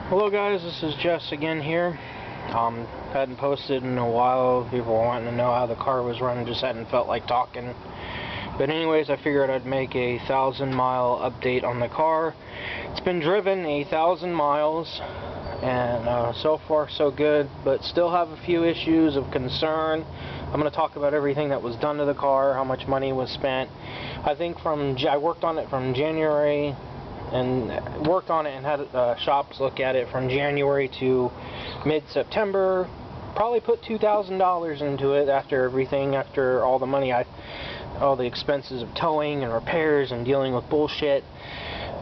Hello guys, this is Jess again here. Hadn't posted in a while. People were wanting to know how the car was running, just hadn't felt like talking. But anyways, I figured I'd make a 1,000-mile update on the car. It's been driven 1,000 miles, and so far so good, but still have a few issues of concern. I'm going to talk about everything that was done to the car, how much money was spent. I think I worked on it from January and worked on it and had shops look at it from January to mid-September. Probably put $2,000 into it after everything, after all the money, all the expenses of towing and repairs and dealing with bullshit.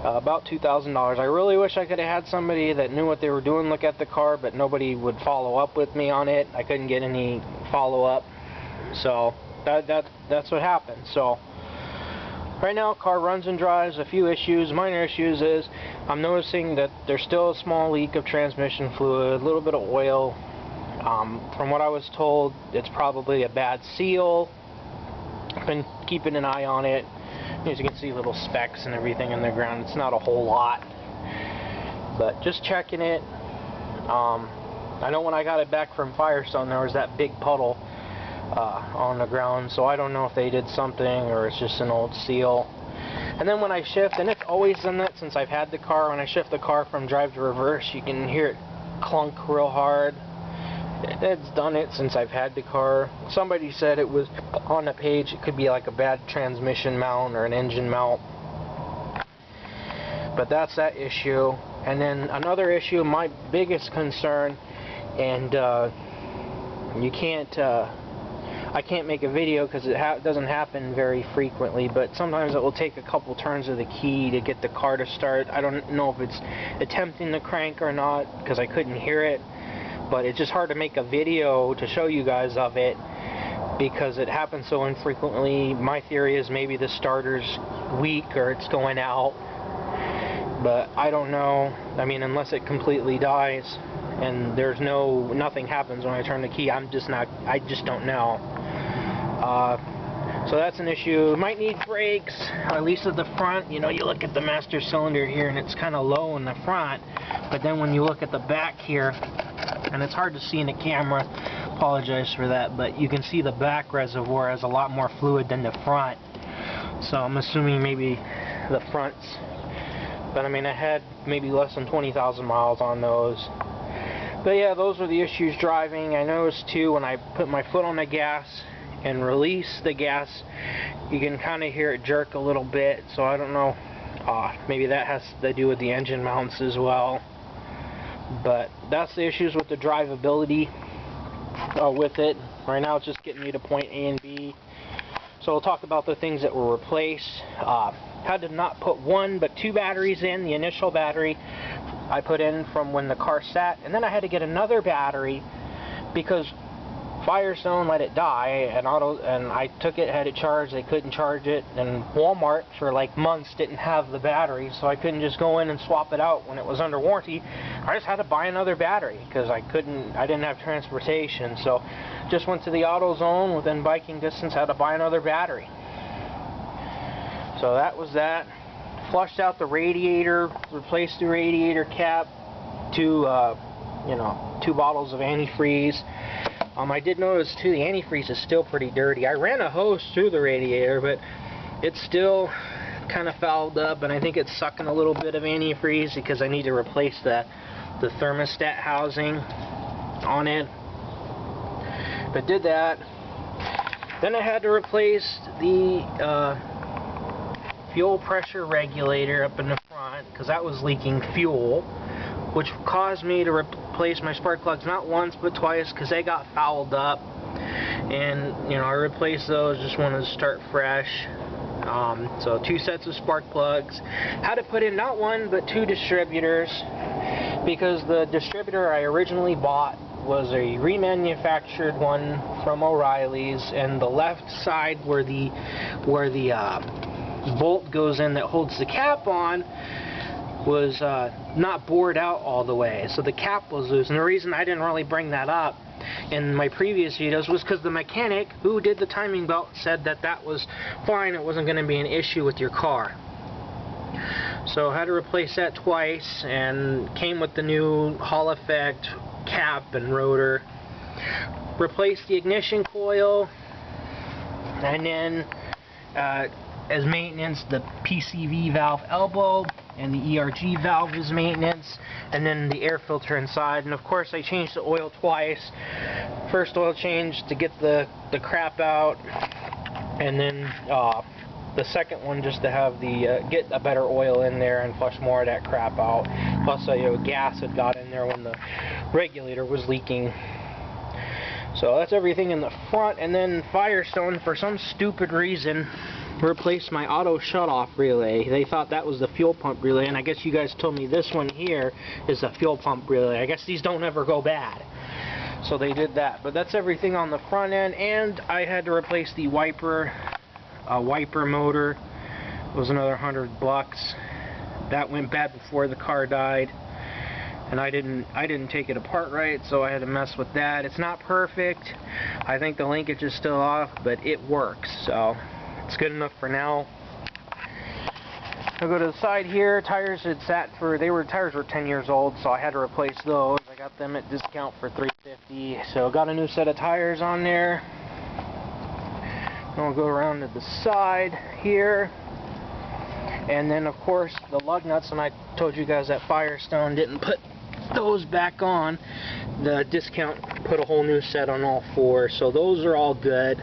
About $2,000. I really wish I could have had somebody that knew what they were doing look at the car, but nobody would follow up with me on it. I couldn't get any follow-up, so that's what happened. So right now, car runs and drives. A few issues, minor issues is I'm noticing that there's still a small leak of transmission fluid, a little bit of oil. From what I was told, it's probably a bad seal. I've been keeping an eye on it. As you can see, little specks and everything in the ground. It's not a whole lot, but just checking it. I know when I got it back from Firestone, there was that big puddle on the ground, so I don't know if they did something or it's just an old seal. And then when I shift, and it's always done that since I've had the car, when I shift the car from drive to reverse, you can hear it clunk real hard. It's done it since I've had the car. Somebody said it was on the page, it could be like a bad transmission mount or an engine mount. But that's that issue. And then another issue, my biggest concern, and you can't I can't make a video because it doesn't happen very frequently, but sometimes it will take a couple turns of the key to get the car to start. I don't know if it's attempting to crank or not because I couldn't hear it, but it's just hard to make a video to show you guys of it because it happens so infrequently. My theory is maybe the starter's weak or it's going out, but I don't know. I mean, unless it completely dies and nothing happens when I turn the key, I just don't know. So that's an issue. It might need brakes, at least at the front. You know, you look at the master cylinder here and it's kind of low in the front, but then when you look at the back here, and it's hard to see in the camera, apologize for that, but you can see the back reservoir has a lot more fluid than the front. So I'm assuming maybe the fronts, but I mean, I had maybe less than 20,000 miles on those. But yeah, those are the issues driving. I noticed too, when I put my foot on the gas and release the gas, you can kind of hear it jerk a little bit, so I don't know, maybe that has to do with the engine mounts as well. But that's the issues with the drivability with it. Right now it's just getting me to point A and B. So we'll talk about the things that were replaced. Had to not put one but two batteries in. The initial battery I put in from when the car sat, and then I had to get another battery because Firestone let it die, and I took it, had it charged, they couldn't charge it, and Walmart for like months didn't have the battery, so I couldn't just go in and swap it out when it was under warranty. I just had to buy another battery because I didn't have transportation, so just went to the AutoZone within biking distance, had to buy another battery. So that was that. Flushed out the radiator, replaced the radiator cap, two bottles of antifreeze. I did notice too, the antifreeze is still pretty dirty. I ran a hose through the radiator, but it's still kind of fouled up, and I think it's sucking a little bit of antifreeze because I need to replace the thermostat housing on it. But did that. Then I had to replace the fuel pressure regulator up in the front because that was leaking fuel, which caused me to replace my spark plugs not once but twice because they got fouled up. And you know, I replaced those, just wanted to start fresh. So two sets of spark plugs. Had to put in not one but two distributors because the distributor I originally bought was a remanufactured one from O'Reilly's, and the left side where the bolt goes in that holds the cap on was not bored out all the way, so the cap was loose. And the reason I didn't really bring that up in my previous videos was because the mechanic who did the timing belt said that was fine, it wasn't going to be an issue with your car. So I had to replace that twice, and came with the new Hall Effect cap and rotor. Replaced the ignition coil, and then as maintenance, the PCV valve elbow and the ERG valve is maintenance, and then the air filter inside. And of course I changed the oil twice. First oil change to get the crap out, and then the second one just to have the get a better oil in there and flush more of that crap out. Plus gas had got in there when the regulator was leaking. So that's everything in the front. And then Firestone, for some stupid reason, replaced my auto shutoff relay. They thought that was the fuel pump relay, and I guess you guys told me this one here is the fuel pump relay. I guess these don't ever go bad. So they did that. But that's everything on the front end, and I had to replace the wiper motor. It was another $100. That went bad before the car died. And I didn't take it apart right, so I had to mess with that. It's not perfect. I think the linkage is still off, but it works, so it's good enough for now. I'll go to the side here. Tires had sat for, tires were 10 years old, so I had to replace those. I got them at discount for $350, so got a new set of tires on there. I'll go around to the side here. And then of course the lug nuts, and I told you guys that Firestone didn't put those back on. The discount put a whole new set on all four, so those are all good.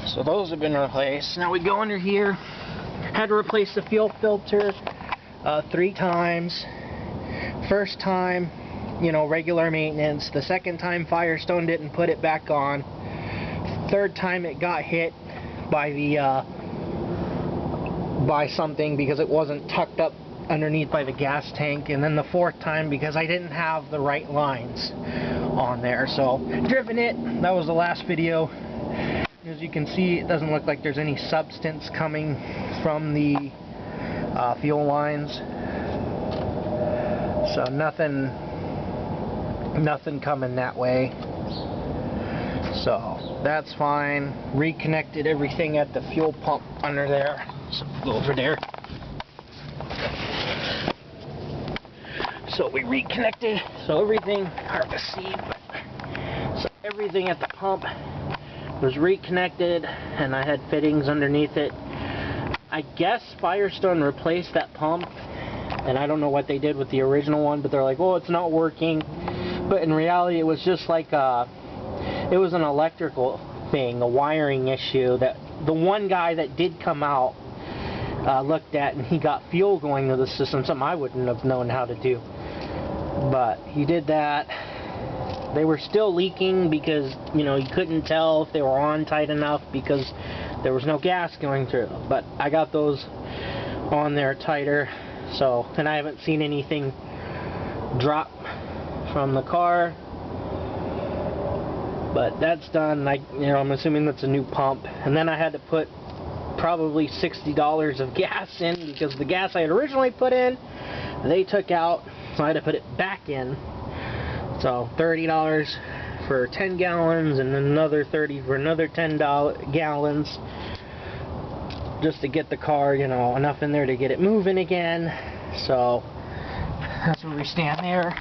So those have been replaced. Now we go under here. Had to replace the fuel filter 3 times. First time, regular maintenance. The second time Firestone didn't put it back on. Third time it got hit by by something because it wasn't tucked up underneath by the gas tank. And then the fourth time because I didn't have the right lines on there. So driven it. That was the last video. As you can see, it doesn't look like there's any substance coming from the fuel lines. So nothing coming that way. So that's fine. Reconnected everything at the fuel pump under there. So go over there. So we reconnected. So everything, hard to see, but so everything at the pump was reconnected, and I had fittings underneath it. I guess Firestone replaced that pump, and I don't know what they did with the original one, but they're like, oh, it's not working. But in reality, it was just like it was an electrical thing, a wiring issue that the one guy that did come out looked at, and he got fuel going to the system, something I wouldn't have known how to do. But he did that. They were still leaking because, you couldn't tell if they were on tight enough because there was no gas going through. But I got those on there tighter. So, and I haven't seen anything drop from the car. But that's done. I'm assuming that's a new pump. And then I had to put probably $60 of gas in because the gas I had originally put in, they took out. So I had to put it back in. So $30 for 10 gallons and another $30 for another 10 gallons just to get the car, enough in there to get it moving again. So that's where we stand there.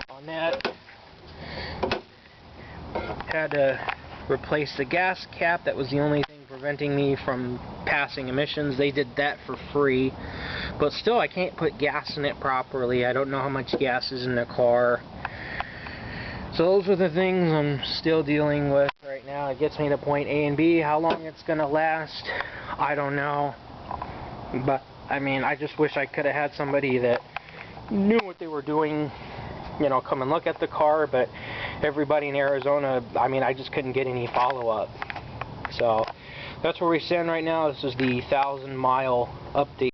On that, had to replace the gas cap. That was the only thing preventing me from passing emissions. They did that for free. But still, I can't put gas in it properly. I don't know how much gas is in the car. So those are the things I'm still dealing with right now. It gets me to point A and B. How long it's going to last, I don't know. But, I just wish I could have had somebody that knew what they were doing, come and look at the car. But everybody in Arizona, I just couldn't get any follow-up. So that's where we stand right now. This is the 1,000-mile update.